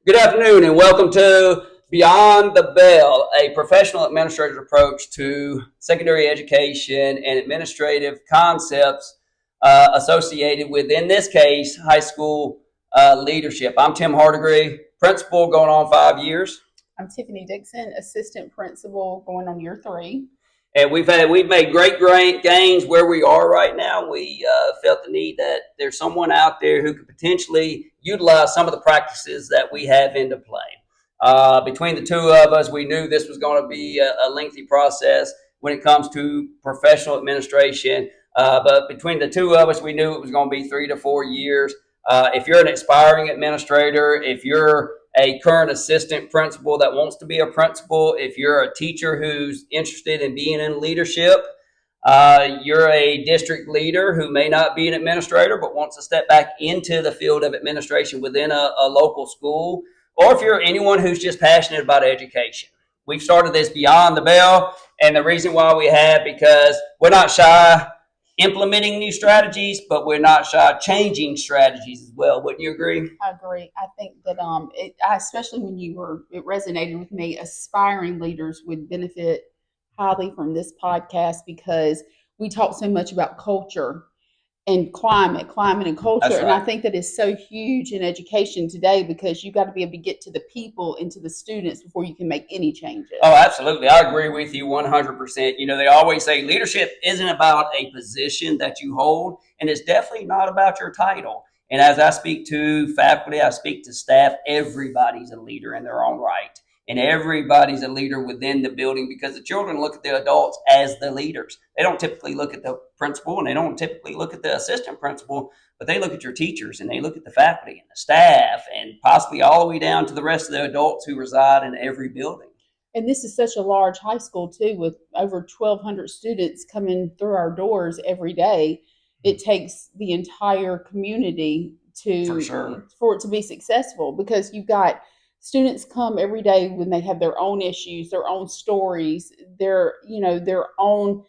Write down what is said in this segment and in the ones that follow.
Good afternoon and welcome to Beyond the Bell, a professional administrator's approach to secondary education and administrative concepts associated with, in this case, high school leadership. I'm Tim Hardigree, principal going on 5 years. I'm Tiffany Dixon, assistant principal going on year 3. And we've made great gains where we are right now. We felt the need that there's someone out there who could potentially utilize some of the practices that we have into play. Between the two of us, we knew this was going to be a lengthy process when it comes to professional administration. But between the two of us, we knew it was going to be 3 to 4 years. If you're an aspiring administrator, if you're a current assistant principal that wants to be a principal, if you're a teacher who's interested in being in leadership, you're a district leader who may not be an administrator but wants to step back into the field of administration within a local school, or if you're anyone who's just passionate about education. We've started this Beyond the Bell, and the reason why we have, because we're not shy implementing new strategies, but we're not shy changing strategies as well. Wouldn't you agree? I agree. I think that especially when it resonated with me, aspiring leaders would benefit highly from this podcast because we talk so much about culture and climate and culture. Right. And I think that is so huge in education today because you got to be able to get to the people and to the students before you can make any changes. Oh, absolutely. I agree with you 100%. You know, they always say leadership isn't about a position that you hold, and it's definitely not about your title. And as I speak to faculty, I speak to staff, everybody's a leader in their own right. And everybody's a leader within the building because the children look at the adults as the leaders. They don't typically look at the principal and they don't typically look at the assistant principal, but they look at your teachers and they look at the faculty and the staff and possibly all the way down to the rest of the adults who reside in every building. And this is such a large high school too, with over 1,200 students coming through our doors every day. It takes the entire community for it to be successful because you've got students come every day when they have their own issues, their own stories, their own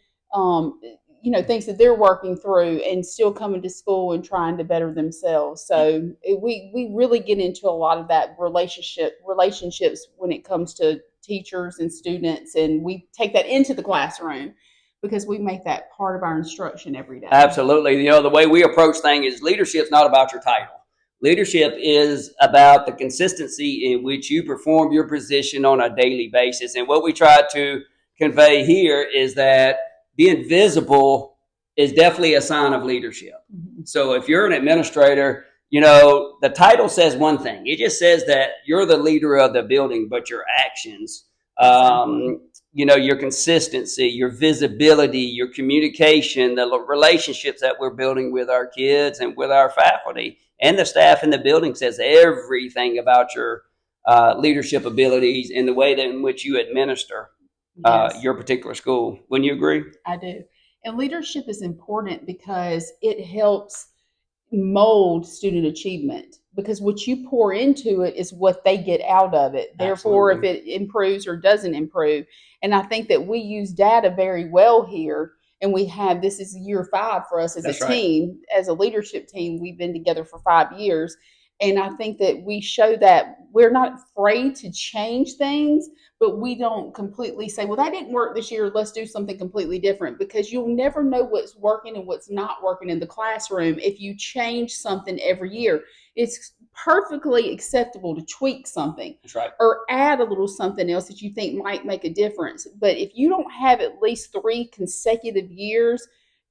things that they're working through, and still coming to school and trying to better themselves. So we really get into a lot of that relationships when it comes to teachers and students, and we take that into the classroom because we make that part of our instruction every day. Absolutely. You know, the way we approach things is leadership's not about your title. Leadership is about the consistency in which you perform your position on a daily basis. And what we try to convey here is that being visible is definitely a sign of leadership. Mm-hmm. So if you're an administrator, you know, the title says one thing. It just says that you're the leader of the building, but your actions, your consistency, your visibility, your communication, the relationships that we're building with our kids and with our faculty and the staff in the building says everything about your leadership abilities and the way in which you administer your particular school. Wouldn't you agree? I do. And leadership is important because it helps mold student achievement, because what you pour into it is what they get out of it. Therefore, if it improves or doesn't improve. And I think that we use data very well here. And this is year 5 for us as a team, as a leadership team. We've been together for 5 years. And I think that we show that we're not afraid to change things, but we don't completely say, well, that didn't work this year, let's do something completely different, because you'll never know what's working and what's not working in the classroom if you change something every year. It's perfectly acceptable to tweak something or add a little something else that you think might make a difference. But if you don't have at least 3 consecutive years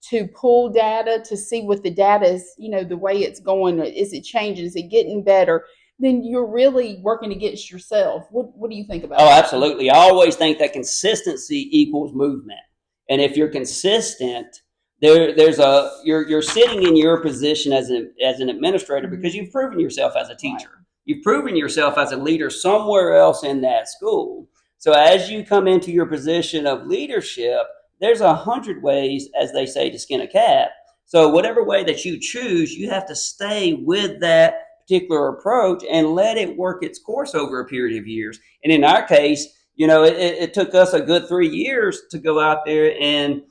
to pull data to see what the data is, the way it's going, is it changing, is it getting better, then you're really working against yourself. What do you think about that? Oh, absolutely. I always think that consistency equals movement. And if you're consistent, you're sitting in your position as an administrator because you've proven yourself as a teacher. Right. You've proven yourself as a leader somewhere else in that school. So as you come into your position of leadership, there's 100 ways, as they say, to skin a cat. So whatever way that you choose, you have to stay with that particular approach and let it work its course over a period of years. And in our case, it took us a good 3 years to go out there and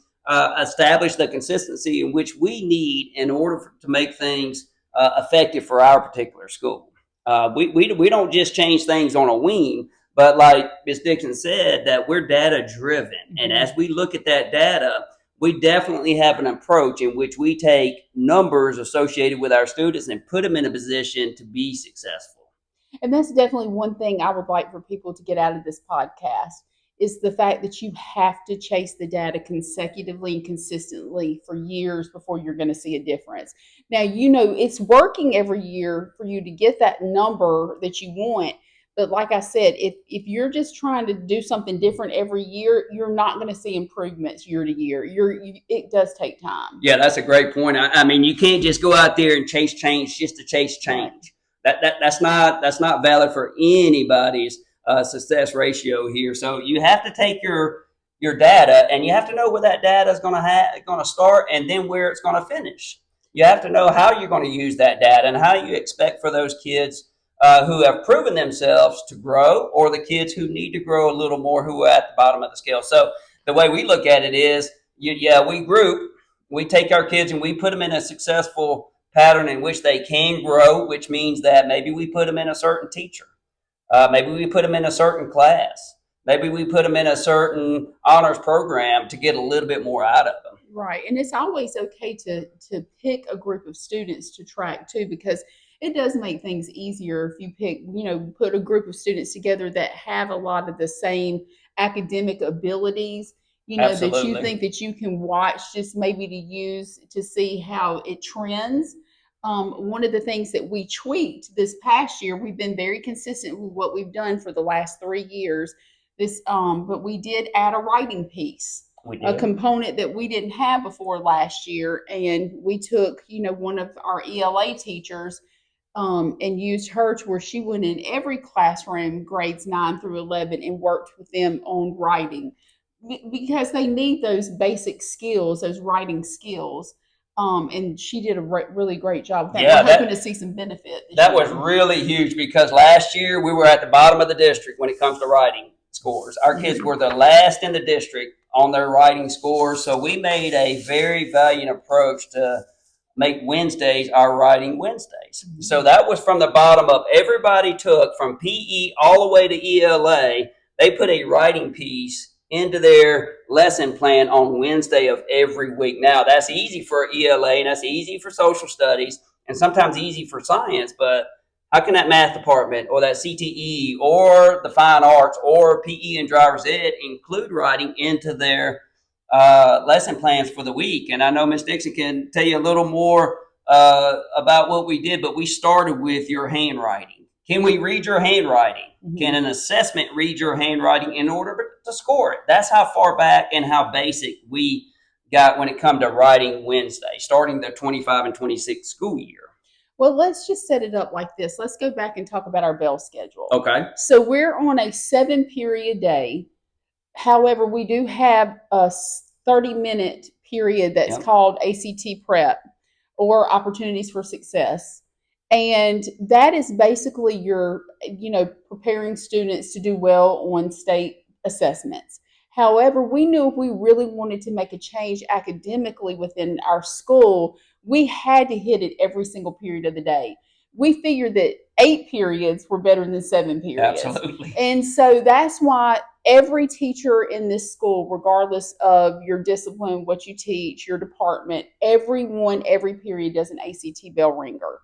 establish the consistency in which we need in order to make things effective for our particular school. We don't just change things on a wing, but like Ms. Dixon said, that we're data driven. And as we look at that data, we definitely have an approach in which we take numbers associated with our students and put them in a position to be successful. And that's definitely one thing I would like for people to get out of this podcast is the fact that you have to chase the data consecutively and consistently for years before you're going to see a difference. Now, it's working every year for you to get that number that you want. But like I said, if you're just trying to do something different every year, you're not going to see improvements year to year. It does take time. Yeah, that's a great point. I mean, you can't just go out there and chase change just to chase change. That's not valid for anybody's success ratio here. So you have to take your data, and you have to know where that data is going to start, and then where it's going to finish. You have to know how you're going to use that data and how you expect for those kids who have proven themselves to grow, or the kids who need to grow a little more, who are at the bottom of the scale. So the way we look at it is, we take our kids and we put them in a successful pattern in which they can grow, which means that maybe we put them in a certain teacher. Maybe we put them in a certain class. Maybe we put them in a certain honors program to get a little bit more out of them. Right. And it's always okay to pick a group of students to track too, because it does make things easier if you put a group of students together that have a lot of the same academic abilities, Absolutely. that you think that you can watch just maybe to use to see how it trends. One of the things that we tweaked this past year, we've been very consistent with what we've done for the last 3 years. But we did add a writing piece, a component that we didn't have before last year, and we took, one of our ELA teachers, and used her to where she went in every classroom, grades 9 through 11, and worked with them on writing, because they need those basic skills, those writing skills. And she did a really great job with that. Yeah, we're hoping to see some benefit. That was really huge, because last year we were at the bottom of the district when it comes to writing scores. Our kids were the last in the district on their writing scores. So we made a very valiant approach to make Wednesdays our writing Wednesdays. So that was from the bottom up. Everybody took from PE all the way to ELA. They put a writing piece into their lesson plan on Wednesday of every week. Now, that's easy for ELA, and that's easy for social studies, and sometimes easy for science, but how can that math department or that CTE or the fine arts or PE and driver's ed include writing into their lesson plans for the week? And I know Ms. Dixon can tell you a little more about what we did, but we started with your handwriting. Can we read your handwriting? Mm-hmm. Can an assessment read your handwriting in order to score it? That's how far back and how basic we got when it comes to writing Wednesday, starting the 25 and 26 school year. Well, let's just set it up like this. Let's go back and talk about our bell schedule. Okay. So we're on a 7-period day. However, we do have a 30-minute period that's called ACT Prep, or Opportunities for Success. And that is basically your, preparing students to do well on state assessments. However, we knew if we really wanted to make a change academically within our school, we had to hit it every single period of the day. We figured that 8 periods were better than 7 periods. Absolutely. And so that's why every teacher in this school, regardless of your discipline, what you teach, your department, every period does an ACT bell ringer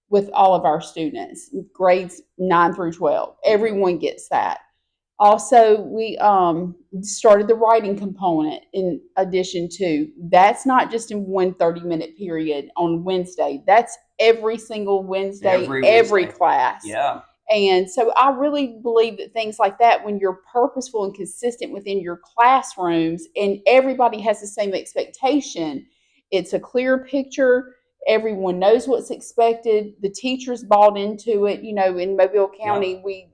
with all of our students, grades 9 through 12. Everyone gets that. Also, we started the writing component in addition to. That's not just in one 30-minute period on Wednesday. That's every single Wednesday, every class. Yeah. And so I really believe that things like that, when you're purposeful and consistent within your classrooms and everybody has the same expectation, it's a clear picture. Everyone knows what's expected. The teachers bought into it. In Mobile County, we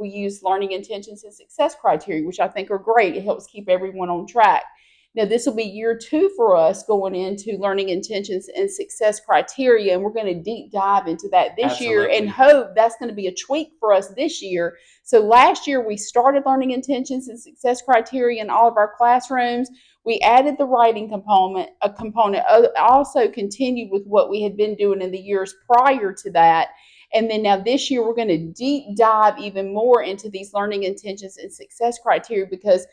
use learning intentions and success criteria, which I think are great. It helps keep everyone on track. Now, this will be year 2 for us going into learning intentions and success criteria, and we're going to deep dive into that this year and hope that's going to be a tweak for us this year. So last year, we started learning intentions and success criteria in all of our classrooms. We added the writing component, also continued with what we had been doing in the years prior to that. And then now this year, we're going to deep dive even more into these learning intentions and success criteria, because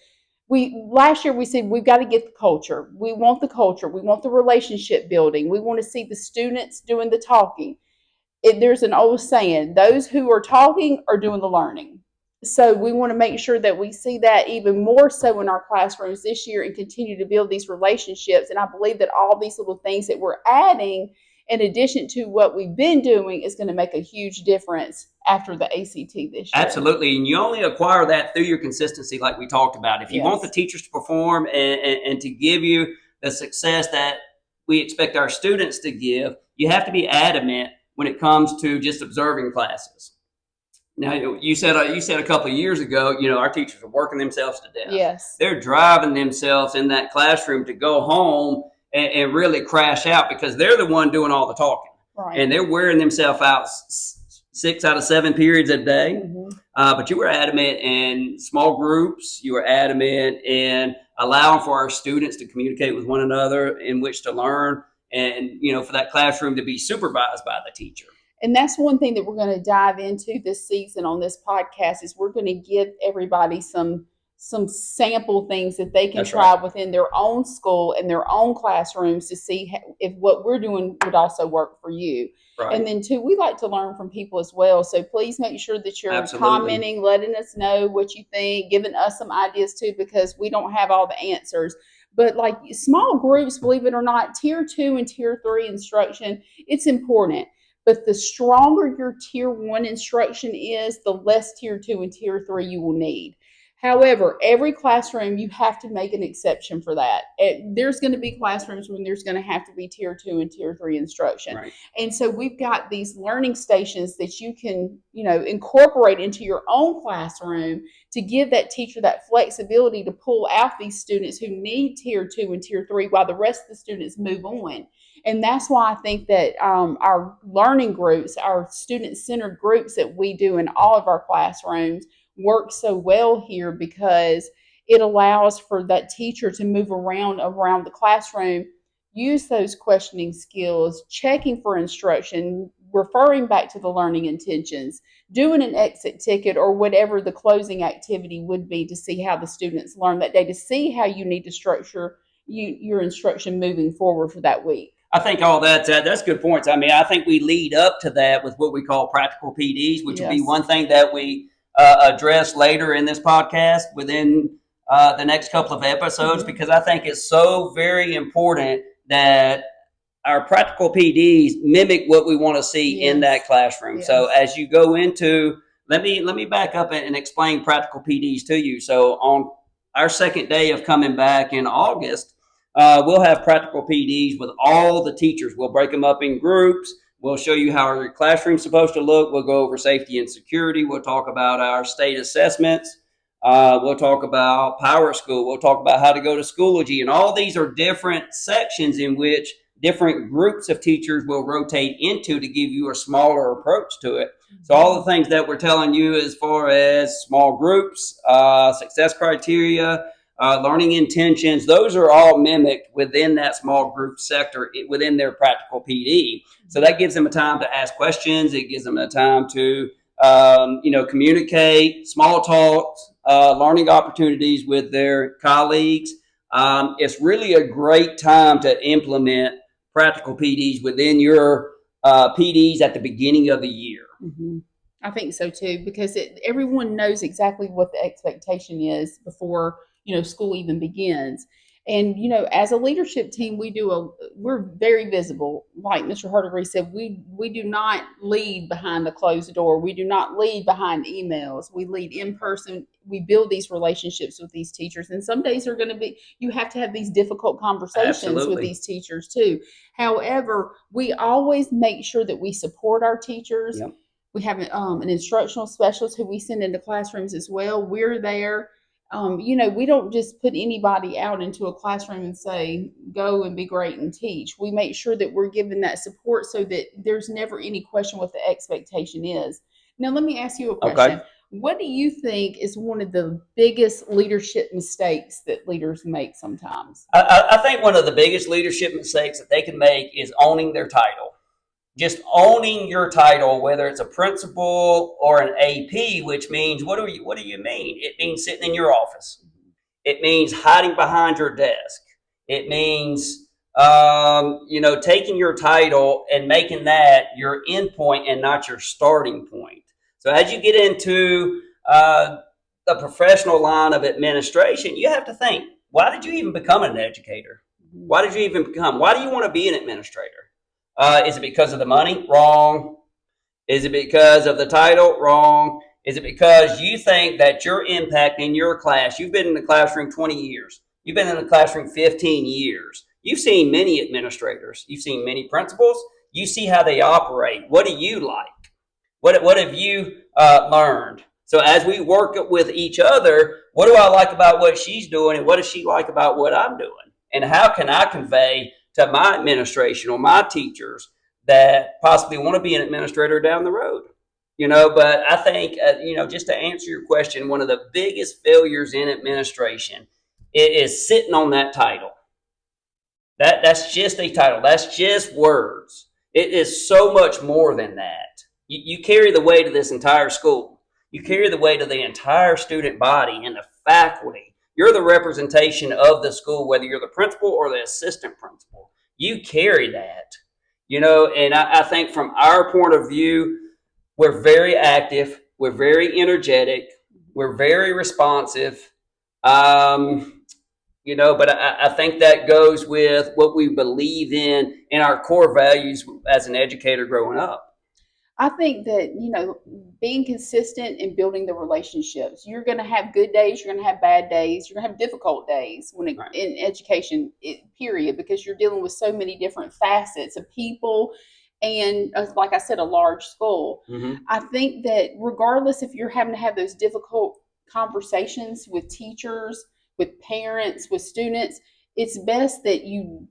last year we said we've got to get the culture. We want the culture. We want the relationship building. We want to see the students doing the talking. There's an old saying, those who are talking are doing the learning. So we want to make sure that we see that even more so in our classrooms this year and continue to build these relationships. And I believe that all these little things that we're adding in addition to what we've been doing is going to make a huge difference after the ACT this year. Absolutely. And you only acquire that through your consistency, like we talked about. If you want the teachers to perform and to give you the success that we expect our students to give, you have to be adamant when it comes to just observing classes. Now, you said a couple of years ago, our teachers are working themselves to death. Yes. They're driving themselves in that classroom to go home and really crash out, because they're the one doing all the talking. Right. And they're wearing themselves out 6 out of 7 periods a day. Mm-hmm. But you were adamant in small groups. You were adamant in allowing for our students to communicate with one another in which to learn, and for that classroom to be supervised by the teacher. And that's one thing that we're going to dive into this season on this podcast, is we're going to give everybody some sample things that they can try within their own school and their own classrooms to see if what we're doing would also work for you. Right. And then too, we like to learn from people as well. So please make sure that you're commenting, letting us know what you think, giving us some ideas too, because we don't have all the answers. But like small groups, believe it or not, tier 2 and tier 3 instruction, it's important. But the stronger your tier 1 instruction is, the less tier 2 and tier 3 you will need. However, every classroom, you have to make an exception for that. There's going to be classrooms when there's going to have to be tier 2 and tier 3 instruction. Right. And so we've got these learning stations that you can, incorporate into your own classroom to give that teacher that flexibility to pull out these students who need tier 2 and tier 3 while the rest of the students move on. And that's why I think that our learning groups, our student-centered groups that we do in all of our classrooms work so well here, because it allows for that teacher to move around the classroom, use those questioning skills, checking for instruction, referring back to the learning intentions, doing an exit ticket or whatever the closing activity would be to see how the students learn that day, to see how you need to structure your instruction moving forward for that week. I think all that's good points. I mean, I think we lead up to that with what we call practical PDs, which will be one thing that we address later in this podcast within the next couple of episodes, because I think it's so very important that our practical PDs mimic what we want to see in that classroom. Yes. So as you go into, let me back up and explain practical PDs to you. So on our second day of coming back in August, we'll have practical PDs with all the teachers. We'll break them up in groups. We'll show you how your classroom's supposed to look. We'll go over safety and security. We'll talk about our state assessments. We'll talk about Power School. We'll talk about how to go to Schoology. And all these are different sections in which different groups of teachers will rotate into to give you a smaller approach to it. So all the things that we're telling you as far as small groups, success criteria, learning intentions, those are all mimicked within that small group sector within their practical PD. So that gives them a time to ask questions. It gives them a time to, communicate, small talks, learning opportunities with their colleagues. It's really a great time to implement practical PDs within your PDs at the beginning of the year. Mm-hmm. I think so too, because everyone knows exactly what the expectation is before school even begins. And, as a leadership team, we're very visible. Like Mr. Hardigree said, we do not lead behind the closed door. We do not lead behind emails. We lead in person. We build these relationships with these teachers. And some days are going to be, you have to have these difficult conversations with these teachers too. However, we always make sure that we support our teachers. Yep. We have an instructional specialist who we send into classrooms as well. We're there. We don't just put anybody out into a classroom and say, go and be great and teach. We make sure that we're giving that support so that there's never any question what the expectation is. Now, let me ask you a question. Okay. What do you think is one of the biggest leadership mistakes that leaders make sometimes? I think one of the biggest leadership mistakes that they can make is owning their title. just owning your title, whether it's a principal or an AP, which means what do you mean? It means sitting in your office. It means hiding behind your desk. It means taking your title and making that your end point and not your starting point. So as you get into the professional line of administration, you have to think, why did you even become an educator? Why did you even become? Why do you want to be an administrator? Is it because of the money? Wrong. Is it because of the title? Wrong. Is it because you think that your impact in your class, you've been in the classroom 20 years, you've been in the classroom 15 years, you've seen many administrators, you've seen many principals, you see how they operate. What do you like? What have you learned? So as we work with each other, what do I like about what she's doing, and what does she like about what I'm doing? And how can I convey to my administration or my teachers that possibly want to be an administrator down the road? But I think, just to answer your question, one of the biggest failures in administration is sitting on that title. That's just a title. That's just words. It is so much more than that. You carry the weight of this entire school. You carry the weight of the entire student body and the faculty. You're the representation of the school, whether you're the principal or the assistant principal. You carry that, and I think from our point of view, we're very active, we're very energetic, we're very responsive, but I think that goes with what we believe in our core values as an educator growing up. I think that, being consistent and building the relationships, you're going to have good days, you're going to have bad days, you're going to have difficult days Right. in education, period, because you're dealing with so many different facets of people and, like I said, a large school. Mm-hmm. I think that regardless if you're having to have those difficult conversations with teachers, with parents, with students, it's best that you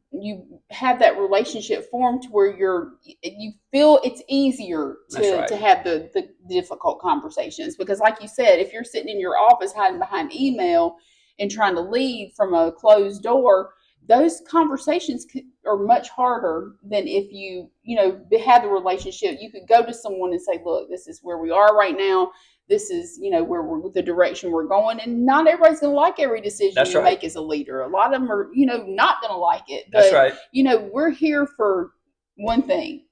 have that relationship formed to where you feel it's easier Right. to have the difficult conversations, because like you said, if you're sitting in your office hiding behind email and trying to lead from a closed door, those conversations are much harder than if had the relationship. You could go to someone and say, look, this is where we are right now, this is where we're the direction we're going, and not everybody's going to like every decision That's you right. make as a leader. A lot of them are not going to like it, That's but right. we're here for one thing,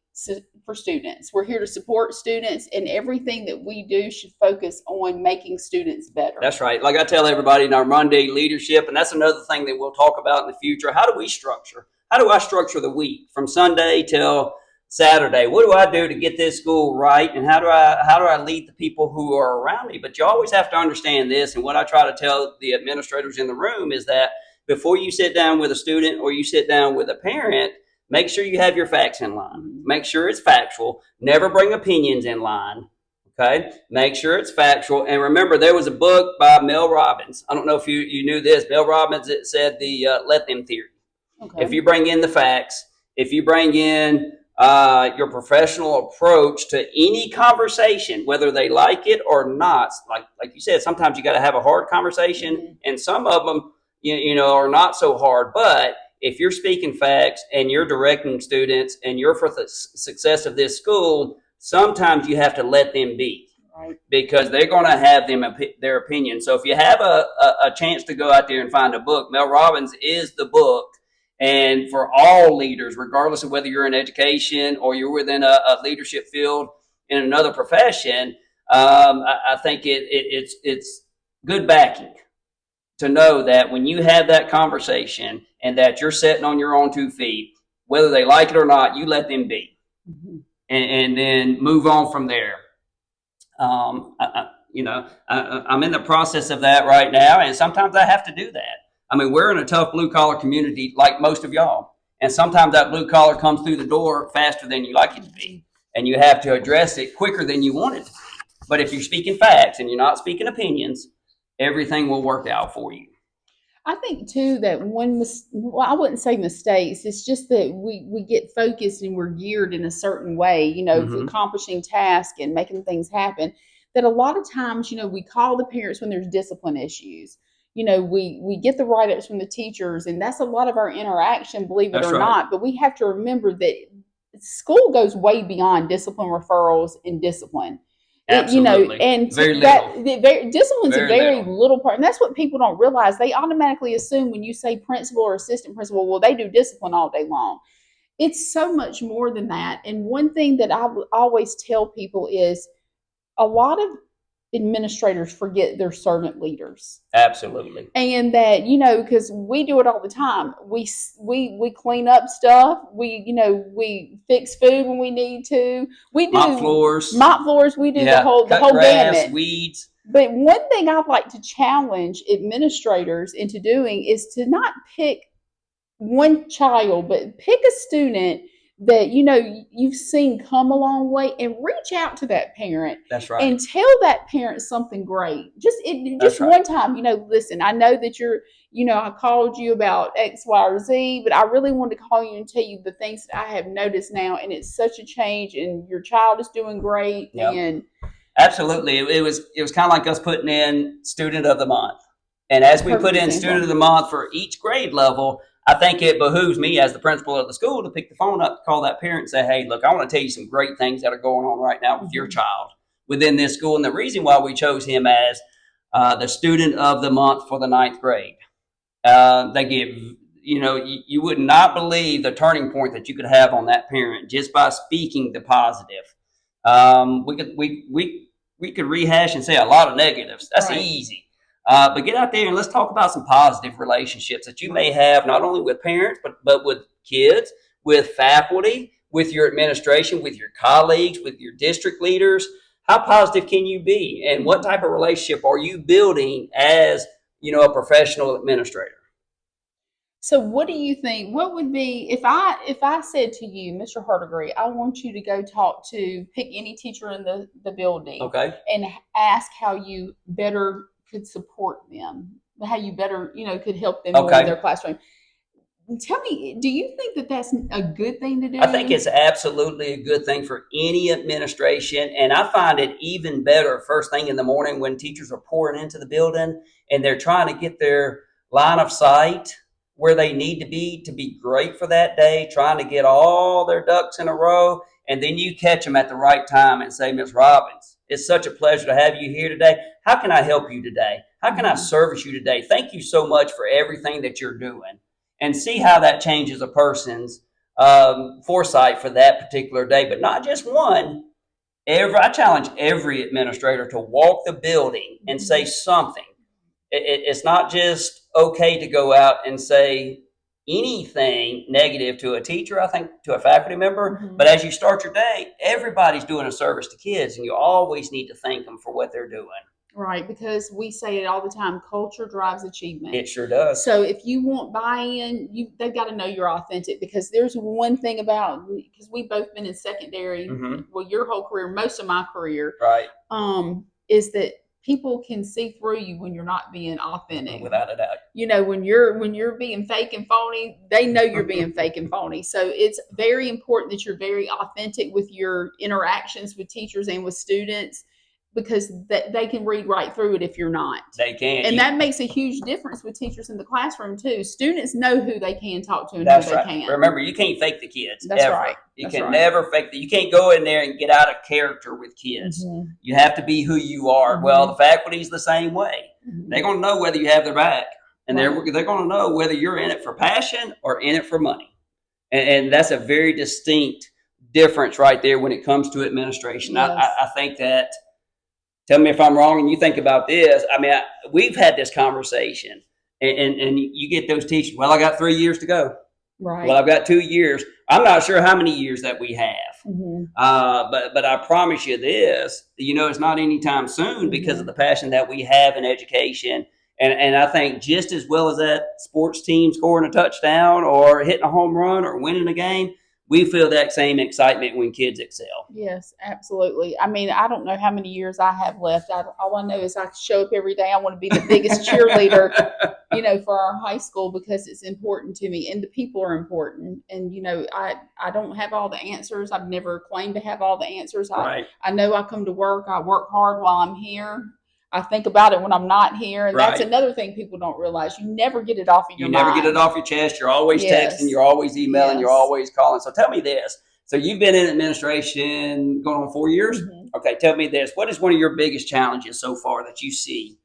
for students. We're here to support students, and everything that we do should focus on making students better. That's right. Like I tell everybody in our Monday leadership, and that's another thing that we'll talk about in the future. How do we structure? How do I structure the week from Sunday till Saturday? What do I do to get this school right? And how do I lead the people who are around me? But you always have to understand this. And what I try to tell the administrators in the room is that before you sit down with a student or you sit down with a parent, make sure you have your facts in line. Make sure it's factual. Never bring opinions in line. Okay, make sure it's factual. And remember, there was a book by Mel Robbins. I don't know if you knew this. Mel Robbins, it said the let them theory. Okay. If you bring in the facts, if you bring in your professional approach to any conversation, whether they like it or not, like you said, sometimes you got to have a hard conversation, and some of them, are not so hard. But if you're speaking facts and you're directing students and you're for the success of this school, sometimes you have to let them be. Right. Because they're going to have their opinion. So if you have a chance to go out there and find a book, Mel Robbins is the book. And for all leaders, regardless of whether you're in education or you're within a leadership field in another profession, I think it's good backing to know that when you have that conversation and that you're sitting on your own 2 feet, whether they like it or not, you let them be. Mm-hmm. And then move on from there. I'm in the process of that right now, and sometimes I have to do that. I mean, we're in a tough blue collar community like most of y'all, and sometimes that blue collar comes through the door faster than you like it to be, and you have to address it quicker than you want it to be. But if you're speaking facts and you're not speaking opinions, everything will work out for you. I think too that I wouldn't say mistakes. It's just that we get focused and we're geared in a certain way, for accomplishing tasks and making things happen. That a lot of times, we call the parents when there's discipline issues. We get the write-ups from the teachers, and that's a lot of our interaction, believe it or not. But we have to remember that school goes way beyond discipline referrals and discipline. Absolutely. And very that little. discipline's a very little. little part, and that's what people don't realize. They automatically assume when you say principal or assistant principal, well, they do discipline all day long. It's so much more than that. And one thing that I always tell people is a lot of administrators forget their servant leaders. Absolutely. And that, because we do it all the time. We clean up stuff. We fix food when we need to. We do mop floors. We do the whole grass, gamut. Weeds. But one thing I'd like to challenge administrators into doing is to not pick one child, but pick a student that you've seen come a long way, and reach out to that parent. That's right. And tell that parent something great. Just right. one time, listen, I know that I called you about X, Y, or Z, but I really wanted to call you and tell you the things that I have noticed now, and it's such a change, and your child is doing great. Yep. And absolutely, it was kind of like us putting in student of the month, and as we put in student of the month for each grade level, I think it behooves me as the principal of the school to pick the phone up, to call that parent and say, hey, look, I want to tell you some great things that are going on right now with your child within this school. And the reason why we chose him as the student of the month for the 9th grade, they give, you would not believe the turning point that you could have on that parent just by speaking the positive. We could rehash and say a lot of negatives. That's right. Easy. But get out there and let's talk about some positive relationships that you may have, not only with parents, but with kids, with faculty, with your administration, with your colleagues, with your district leaders. How positive can you be? And what type of relationship are you building as, a professional administrator? So what do you think? What would be, if I said to you, Mr. Hardigree, I want you to go pick any teacher in the building, okay, and ask how you better could support them, how you better, could help them in their classroom. Tell me, do you think that that's a good thing to do? I think it's absolutely a good thing for any administration. And I find it even better first thing in the morning when teachers are pouring into the building and they're trying to get their line of sight where they need to be great for that day, trying to get all their ducks in a row. And then you catch them at the right time and say, Ms. Robbins, it's such a pleasure to have you here today. How can I help you today? How can I service you today? Thank you so much for everything that you're doing. And see how that changes a person's foresight for that particular day, but not just one. I challenge every administrator to walk the building and say something. It's not just okay to go out and say anything negative to a teacher, I think, to a faculty member. But as you start your day, everybody's doing a service to kids, and you always need to thank them for what they're doing. Right, because we say it all the time, culture drives achievement. It sure does. So if you want buy-in, they've got to know you're authentic, because there's one thing about, because we've both been in secondary, well, your whole career, most of my career, right, is that people can see through you when you're not being authentic. Without a doubt. When you're being fake and phony, they know you're being fake and phony. So it's very important that you're very authentic with your interactions with teachers and with students, because they can read right through it if you're not. They can. And that makes a huge difference with teachers in the classroom too. Students know who they can talk to and That's who right. they can't. Remember, you can't fake the kids. That's ever. right. You can never fake You can't go in there and get out of character with kids. You have to be who you are. Well, the faculty's the same way. They're going to know whether you have their back. And they're going to know whether you're in it for passion or in it for money. And that's a very distinct difference right there when it comes to administration. Yes. I think that, tell me if I'm wrong and you think about this. I mean, we've had this conversation, and you get those teachers, well, I got 3 years to go. Right. Well, I've got 2 years. I'm not sure how many years that we have. But I promise you this, it's not anytime soon because of the passion that we have in education. And I think just as well as that sports team scoring a touchdown or hitting a home run or winning a game, we feel that same excitement when kids excel. Yes, absolutely. I mean, I don't know how many years I have left. All I know is I show up every day. I want to be the biggest cheerleader, for our high school, because it's important to me, and the people are important. And, I don't have all the answers. I've never claimed to have all the answers. I know I come to work. I work hard while I'm here. I think about it when I'm not here. And that's another thing people don't realize. You never get it off of your mind. You never get it off your chest. You're always texting. You're always emailing. You're always calling. So tell me this. So you've been in administration going on 4 years? Mm-hmm. Okay, tell me this. What is one of your biggest challenges so far that you see?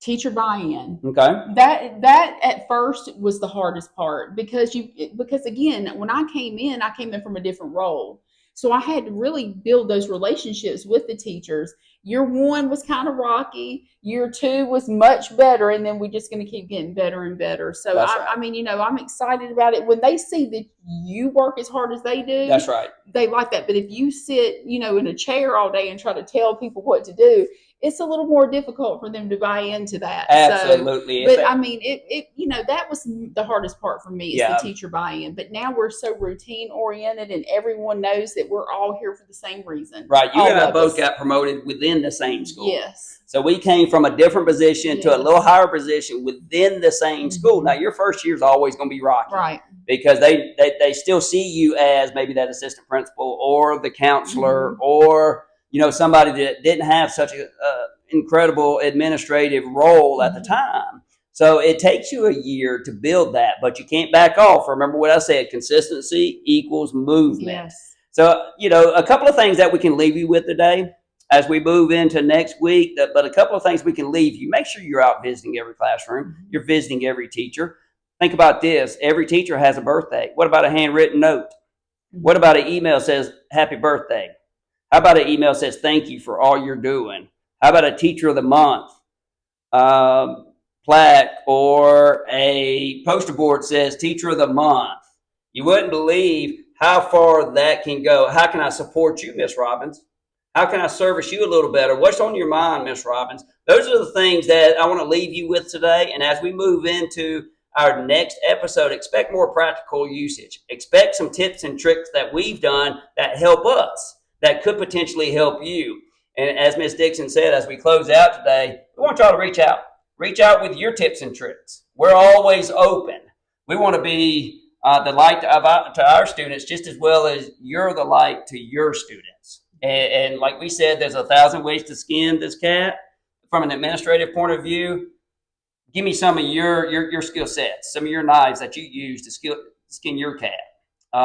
Teacher buy-in. Okay. That at first was the hardest part because again, when I came in from a different role. So I had to really build those relationships with the teachers. Year 1 was kind of rocky. Year 2 was much better. And then we're just going to keep getting better and better. So right. I mean, I'm excited about it. When they see that you work as hard as they do, that's right. They like that. But if you sit, in a chair all day and try to tell people what to do, it's a little more difficult for them to buy into that. Absolutely. So, but I mean, it that was the hardest part for me is Yeah. the teacher buy-in. But now we're so routine oriented, and everyone knows that we're all here for the same reason. Right. You all and I of both us. got promoted within the same school. Yes. So we came from a different position to a Yes. little higher position within the same school. Mhm. Now, your first year is always going to be rocky. Right. Because they still see you as maybe that assistant principal or the counselor Mhm. or, somebody that didn't have such a incredible administrative role at the Mhm. time. So it takes you a year to build that, but you can't back off. Remember what I said, consistency equals movement. Yes. So, a couple of things that we can leave you with today as we move into next week, but a couple of things we can leave you. Make sure you're out visiting every classroom. Mhm. You're visiting every teacher. Think about this. Every teacher has a birthday. What about a handwritten note? What about an email that says happy birthday? How about an email that says thank you for all you're doing? How about a teacher of the month plaque or a poster board that says teacher of the month? You wouldn't believe how far that can go. How can I support you, Miss Robbins? How can I service you a little better? What's on your mind, Miss Robbins? Those are the things that I want to leave you with today. And as we move into our next episode, expect more practical usage. Expect some tips and tricks that we've done that help us, that could potentially help you. And as Ms. Dixon said, as we close out today, we want y'all to reach out. Reach out with your tips and tricks. We're always open. We want to be the light to our students just as well as you're the light to your students. And like we said, there's 1,000 ways to skin this cat. From an administrative point of view, give me some of your skill sets, some of your knives that you use to skin your cat.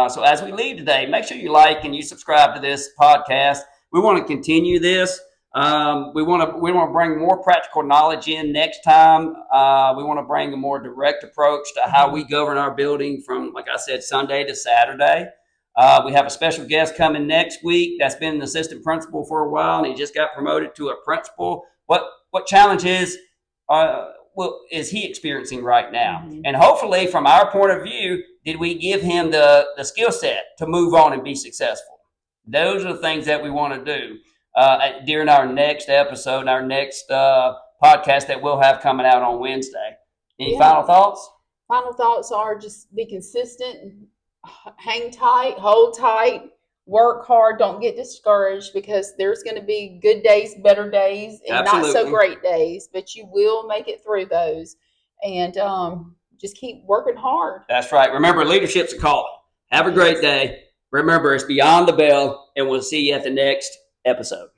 So as we leave today, make sure you like and you subscribe to this podcast. We want to continue this. We want to bring more practical knowledge in next time. We want to bring a more direct approach to how we govern our building from, like I said, Sunday to Saturday. We have a special guest coming next week that's been an assistant principal for a while, and he just got promoted to a principal. What challenges is he experiencing right now? Mhm. And hopefully, from our point of view, did we give him the skill set to move on and be successful? Those are the things that we want to do during our next episode, our next podcast that we'll have coming out on Wednesday. Any final thoughts? Final thoughts are just be consistent, hang tight, hold tight, work hard, don't get discouraged because there's going to be good days, better days, and Absolutely. not so great days, but you will make it through those. And just keep working hard. That's right. Remember, leadership's a calling. Have a great day. Remember, it's beyond the bell, and we'll see you at the next episode.